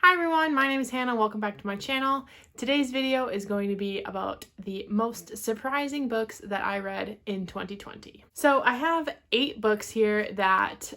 Hi everyone, my name is Hannah. Welcome back to my channel. Today's video is going to be about the most surprising books that I read in 2020. So I have 8 books here that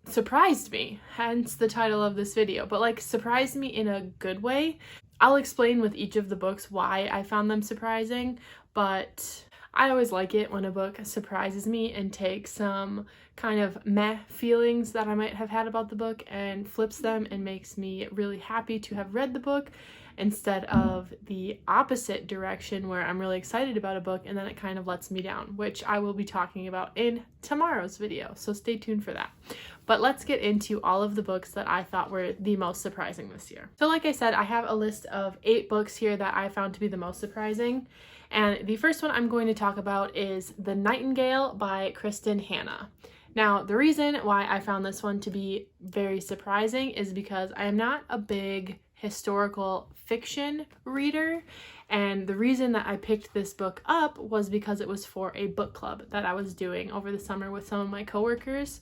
surprised me, hence the title of this video, but like surprised me in a good way. I'll explain with each of the books why I found them surprising, but I always like it when a book surprises me and takes some kind of meh feelings that I might have had about the book and flips them and makes me really happy to have read the book instead of the opposite direction where I'm really excited about a book and then it kind of lets me down, which I will be talking about in tomorrow's video, so stay tuned for that. But let's get into all of the books that I thought were the most surprising this year. So like I said, I have a list of 8 books here that I found to be the most surprising. And the first one I'm going to talk about is The Nightingale by Kristen Hanna. Now, the reason why I found this one to be very surprising is because I am not a big historical fiction reader, and the reason that I picked this book up was because it was for a book club that I was doing over the summer with some of my coworkers.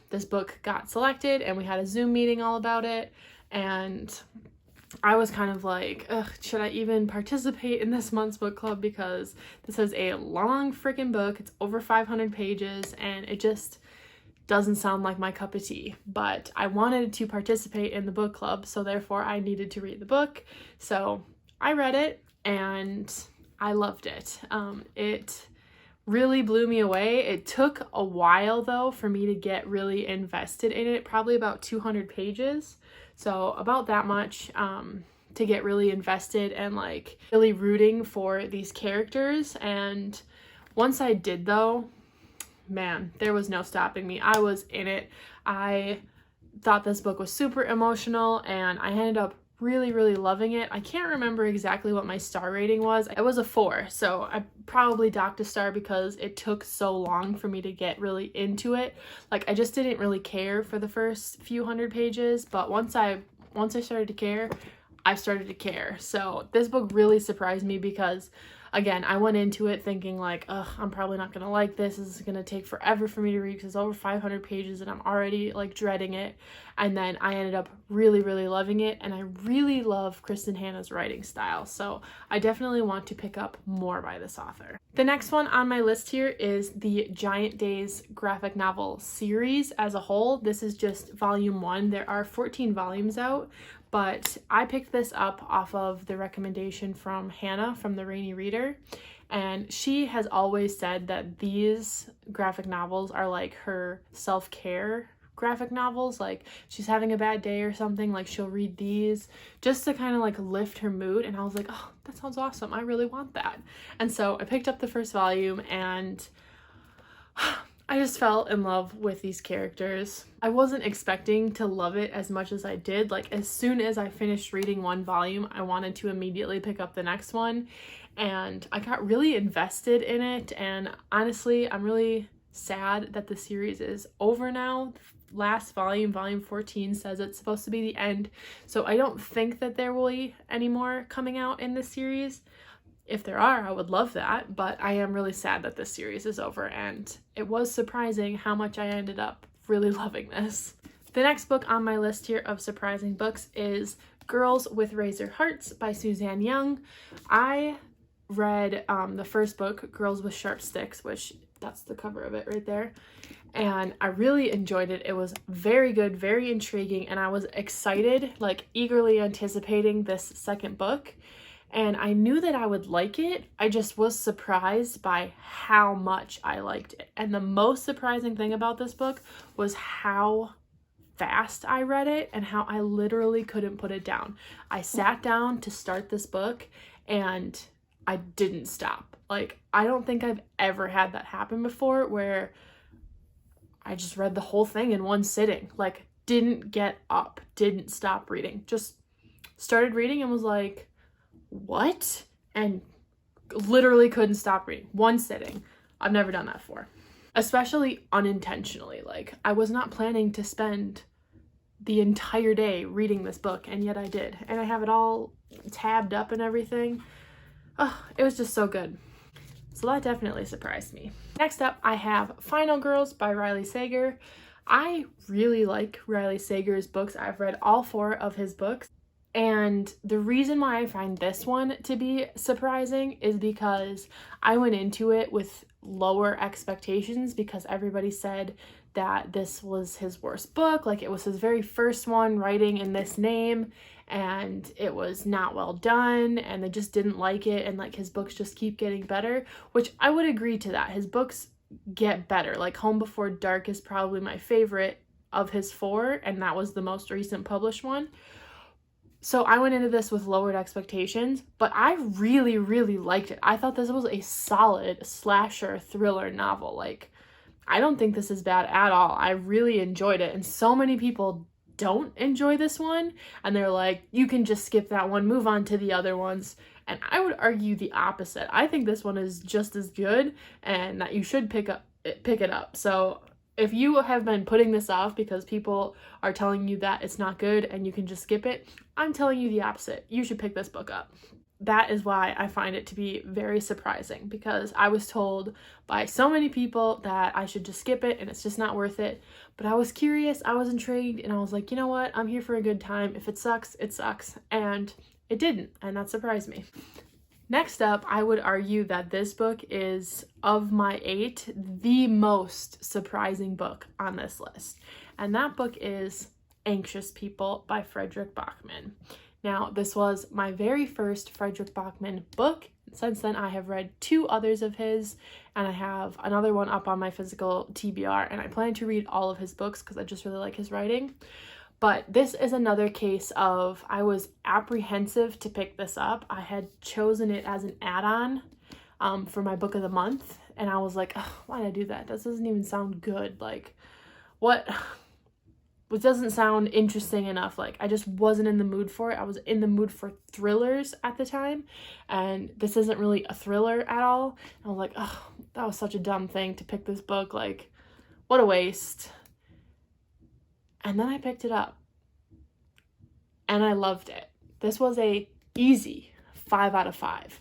This book got selected and we had a Zoom meeting all about it, and I was kind of like, ugh, should I even participate in this month's book club, because this is a long freaking book. It's over 500 pages and it just doesn't sound like my cup of tea. But I wanted to participate in the book club, so therefore I needed to read the book. So I read it and I loved it. It really blew me away. It took a while though for me to get really invested in it, probably about 200 pages. So about that much to get really invested and like really rooting for these characters. And once I did though, man, there was no stopping me. I was in it. I thought this book was super emotional and I ended up really loving it. I can't remember exactly what my star rating was. It was a 4, so I probably docked a star because it took so long for me to get really into it. Like, I just didn't really care for the first few hundred pages, but once I started to care, I started to care. So this book really surprised me because, again, I went into it thinking like, ugh, I'm probably not gonna like this. This is gonna take forever for me to read because it's over 500 pages and I'm already like dreading it. And then I ended up really loving it, and I really love Kristen Hanna's writing style. So I definitely want to pick up more by this author. The next one on my list here is the Giant Days graphic novel series as a whole. This is just volume 1. There are 14 volumes out, but I picked this up off of the recommendation from Hannah from The Rainy Reader, and she has always said that these graphic novels are like her self-care graphic novels. Like, she's having a bad day or something, like she'll read these just to kind of like lift her mood, and I was like, oh, that sounds awesome. I really want that. And so I picked up the first volume and I just fell in love with these characters. I wasn't expecting to love it as much as I did. Like, as soon as I finished reading one volume, I wanted to immediately pick up the next one, and I got really invested in it. And honestly, I'm really sad that the series is over now. Last volume, volume 14, says it's supposed to be the end, so I don't think that there will be any more coming out in this series. If there are, I would love that, but I am really sad that this series is over, and it was surprising how much I ended up really loving this. The next book on my list here of surprising books is Girls with Razor Hearts by Suzanne Young. I read the first book, Girls with Sharp Sticks, which that's the cover of it right there, and I really enjoyed it. It was very good, very intriguing, and I was excited, like eagerly anticipating this second book. And I knew that I would like it. I just was surprised by how much I liked it. And the most surprising thing about this book was how fast I read it and how I literally couldn't put it down. I sat down to start this book and I didn't stop. Like, I don't think I've ever had that happen before, where I just read the whole thing in one sitting. Like, didn't get up, didn't stop reading. Just started reading and was like, what? And literally couldn't stop reading. One sitting. I've never done that before. Especially unintentionally. Like, I was not planning to spend the entire day reading this book, and yet I did. And I have it all tabbed up and everything. Oh, it was just so good. So that definitely surprised me. Next up, I have Final Girls by Riley Sager. I really like Riley Sager's books. I've read all 4 of his books. And the reason why I find this one to be surprising is because I went into it with lower expectations because everybody said that this was his worst book. Like, it was his very first one writing in this name, and it was not well done, and they just didn't like it, and like his books just keep getting better, which I would agree to that. His books get better. Like, Home Before Dark is probably my favorite of his 4, and that was the most recent published one. So I went into this with lowered expectations, but I really, really liked it. I thought this was a solid slasher thriller novel. Like, I don't think this is bad at all. I really enjoyed it. And so many people don't enjoy this one, and they're like, you can just skip that one, move on to the other ones. And I would argue the opposite. I think this one is just as good and that you should pick it up. So if you have been putting this off because people are telling you that it's not good and you can just skip it, I'm telling you the opposite. You should pick this book up. That is why I find it to be very surprising, because I was told by so many people that I should just skip it and it's just not worth it. But I was curious, I was intrigued, and I was like, you know what? I'm here for a good time. If it sucks, it sucks. And it didn't, and that surprised me. Next up, I would argue that this book is, of my 8, the most surprising book on this list. And that book is Anxious People by Fredrik Backman. Now, this was my very first Fredrik Backman book. Since then, I have read 2 others of his, and I have another one up on my physical TBR, and I plan to read all of his books because I just really like his writing. But this is another case of, I was apprehensive to pick this up. I had chosen it as an add-on for my book of the month, and I was like, oh, why did I do that? This doesn't even sound good. Like, what? It doesn't sound interesting enough. Like, I just wasn't in the mood for it. I was in the mood for thrillers at the time, and this isn't really a thriller at all. And I was like, oh, that was such a dumb thing to pick this book. Like, what a waste. And then I picked it up, and I loved it. This was a easy 5 out of 5.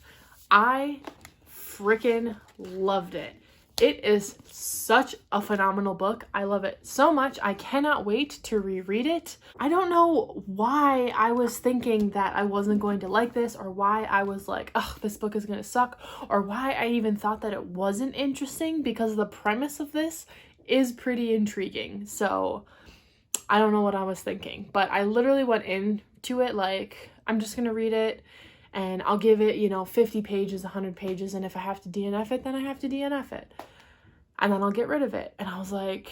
I freaking loved it. It is such a phenomenal book. I love it so much. I cannot wait to reread it. I don't know why I was thinking that I wasn't going to like this, or why I was like, oh, this book is going to suck, or why I even thought that it wasn't interesting, because the premise of this is pretty intriguing. So I don't know what I was thinking, but I literally went into it like, I'm just going to read it, and I'll give it, 50 pages, 100 pages, and if I have to DNF it, then I have to DNF it. And then I'll get rid of it. And I was like,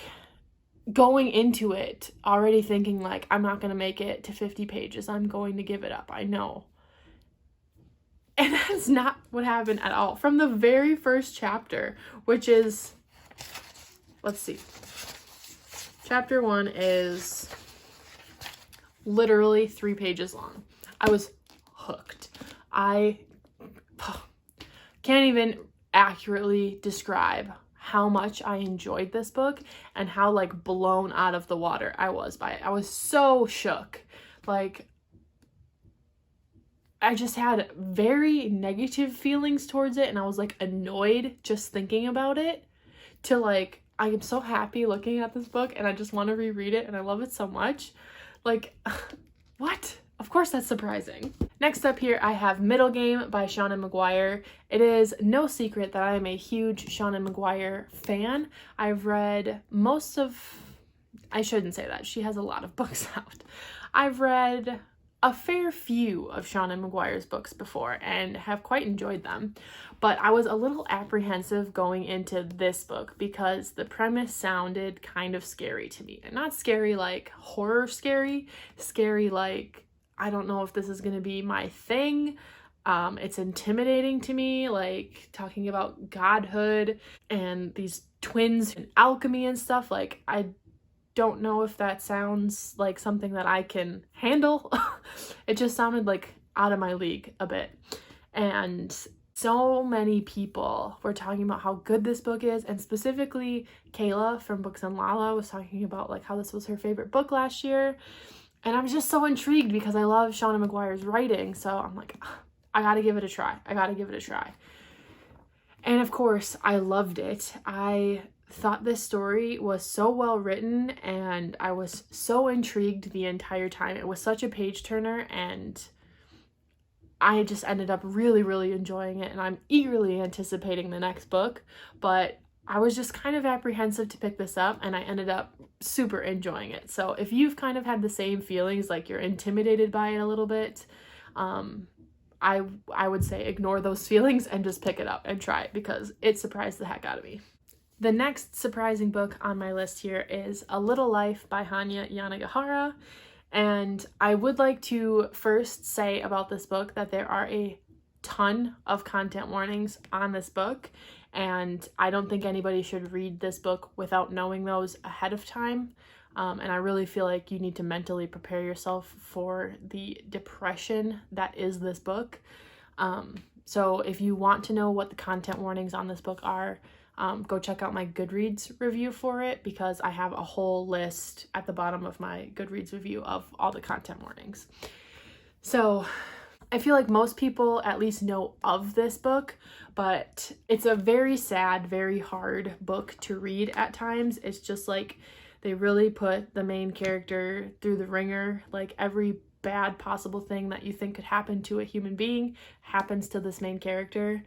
going into it, already thinking like, I'm not going to make it to 50 pages. I'm going to give it up. I know. And that's not what happened at all. From the very first chapter, which is, let's see. Chapter 1 is literally 3 pages long. I was hooked. I can't even accurately describe how much I enjoyed this book and how like blown out of the water I was by it. I was so shook. Like, I just had very negative feelings towards it, and I was like annoyed just thinking about it, to like, I am so happy looking at this book and I just want to reread it and I love it so much. Like, what? Of course that's surprising. Next up here, I have Middle Game by Seanan McGuire. It is no secret that I am a huge Seanan McGuire fan. I've read I shouldn't say that. She has a lot of books out. I've read a fair few of Seanan McGuire's books before and have quite enjoyed them. But I was a little apprehensive going into this book because the premise sounded kind of scary to me. And not scary like horror scary like, I don't know if this is going to be my thing. It's intimidating to me, like talking about godhood and these twins and alchemy and stuff. Like, I don't know if that sounds like something that I can handle. It just sounded like out of my league a bit. And so many people were talking about how good this book is, and specifically Kayla from Books and Lala was talking about like how this was her favorite book last year. And I'm just so intrigued because I love Seanan McGuire's writing. So I'm like, I gotta give it a try. And of course, I loved it. I thought this story was so well written, and I was so intrigued the entire time. It was such a page turner, and I just ended up really, really enjoying it, and I'm eagerly anticipating the next book, but I was just kind of apprehensive to pick this up, and I ended up super enjoying it. So if you've kind of had the same feelings, like you're intimidated by it a little bit, I would say ignore those feelings and just pick it up and try it, because it surprised the heck out of me. The next surprising book on my list here is A Little Life by Hanya Yanagihara. And I would like to first say about this book that there are a ton of content warnings on this book, and I don't think anybody should read this book without knowing those ahead of time. And I really feel like you need to mentally prepare yourself for the depression that is this book. So if you want to know what the content warnings on this book are, go check out my Goodreads review for it, because I have a whole list at the bottom of my Goodreads review of all the content warnings. So I feel like most people at least know of this book, but it's a very sad, very hard book to read at times. It's just like they really put the main character through the ringer. Like every bad possible thing that you think could happen to a human being happens to this main character,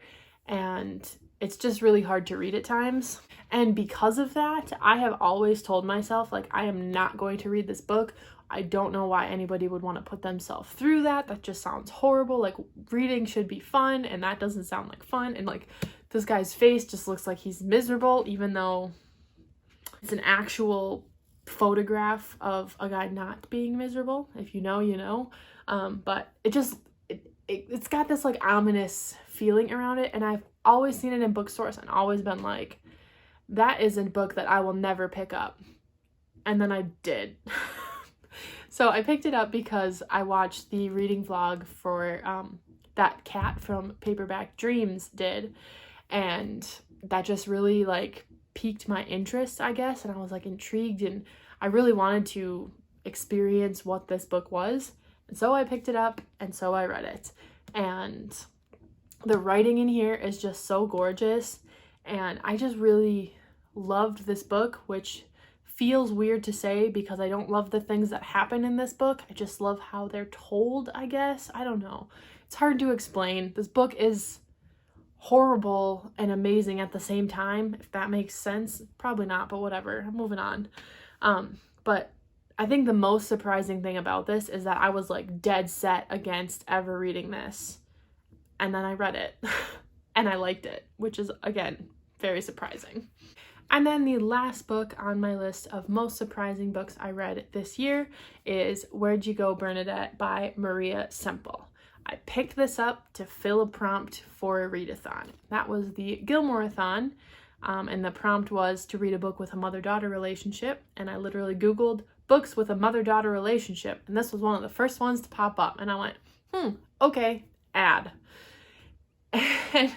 and it's just really hard to read at times. And because of that, I have always told myself, like, I am not going to read this book. I don't know why anybody would want to put themselves through that. That just sounds horrible. Like, reading should be fun, and that doesn't sound like fun. And like, this guy's face just looks like he's miserable, even though it's an actual photograph of a guy not being miserable. If you know, you know. But it's got this like ominous feeling around it, and I've always seen it in bookstores and always been like, that is a book that I will never pick up. And then I did. So I picked it up because I watched the reading vlog for that Cat from Paperback Dreams did, and that just really like piqued my interest, I guess, and I was like intrigued, and I really wanted to experience what this book was. And so I picked it up, and so I read it. And the writing in here is just so gorgeous, and I just really loved this book, which feels weird to say because I don't love the things that happen in this book. I just love how they're told, I guess. I don't know. It's hard to explain. This book is horrible and amazing at the same time, if that makes sense. Probably not, but whatever. I'm moving on. But I think the most surprising thing about this is that I was like dead set against ever reading this. And then I read it and I liked it, which is, again, very surprising. And then the last book on my list of most surprising books I read this year is Where'd You Go Bernadette by Maria Semple. I picked this up to fill a prompt for a readathon. That was the Gilmore-a-thon, and the prompt was to read a book with a mother-daughter relationship, and I literally Googled books with a mother-daughter relationship, and this was one of the first ones to pop up, and I went, okay, add. And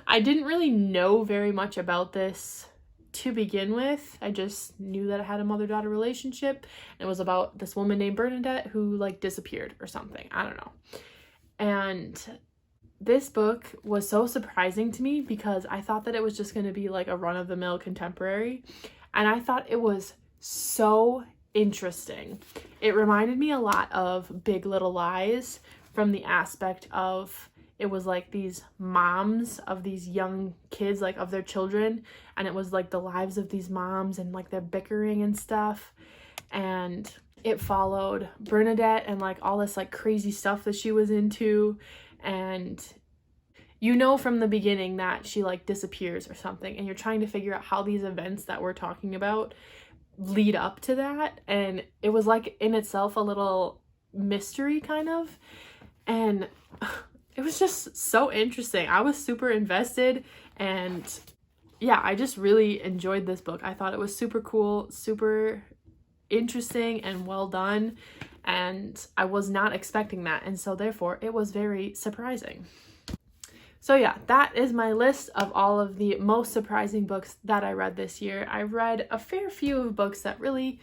I didn't really know very much about this to begin with. I just knew that it had a mother-daughter relationship. It was about this woman named Bernadette who like disappeared or something. I don't know. And this book was so surprising to me because I thought that it was just going to be like a run-of-the-mill contemporary. And I thought it was so interesting. It reminded me a lot of Big Little Lies from the aspect of it was like these moms of these young kids, like of their children, and it was like the lives of these moms and like their bickering and stuff. And it followed Bernadette and like all this like crazy stuff that she was into, and you know from the beginning that she like disappears or something, and you're trying to figure out how these events that we're talking about lead up to that. And it was like in itself a little mystery kind of, and it was just so interesting. I was super invested, and yeah, I just really enjoyed this book. I thought it was super cool, super interesting, and well done, and I was not expecting that, and so therefore it was very surprising. So yeah, that is my list of all of the most surprising books that I read this year. I read a fair few of books that really,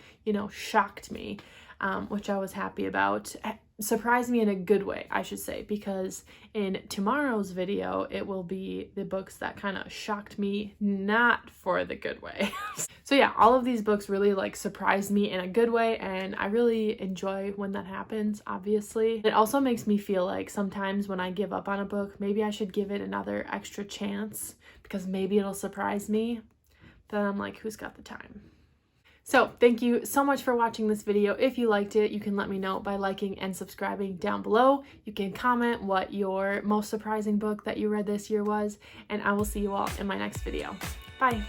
shocked me, which I was happy about. surprised me in a good way, I should say, because in tomorrow's video, it will be the books that kind of shocked me, not for the good way. So yeah, all of these books really like surprised me in a good way, and I really enjoy when that happens, obviously. It also makes me feel like sometimes when I give up on a book, maybe I should give it another extra chance because maybe it'll surprise me. Then I'm like, who's got the time? So thank you so much for watching this video. If you liked it, you can let me know by liking and subscribing down below. You can comment what your most surprising book that you read this year was, and I will see you all in my next video. Bye.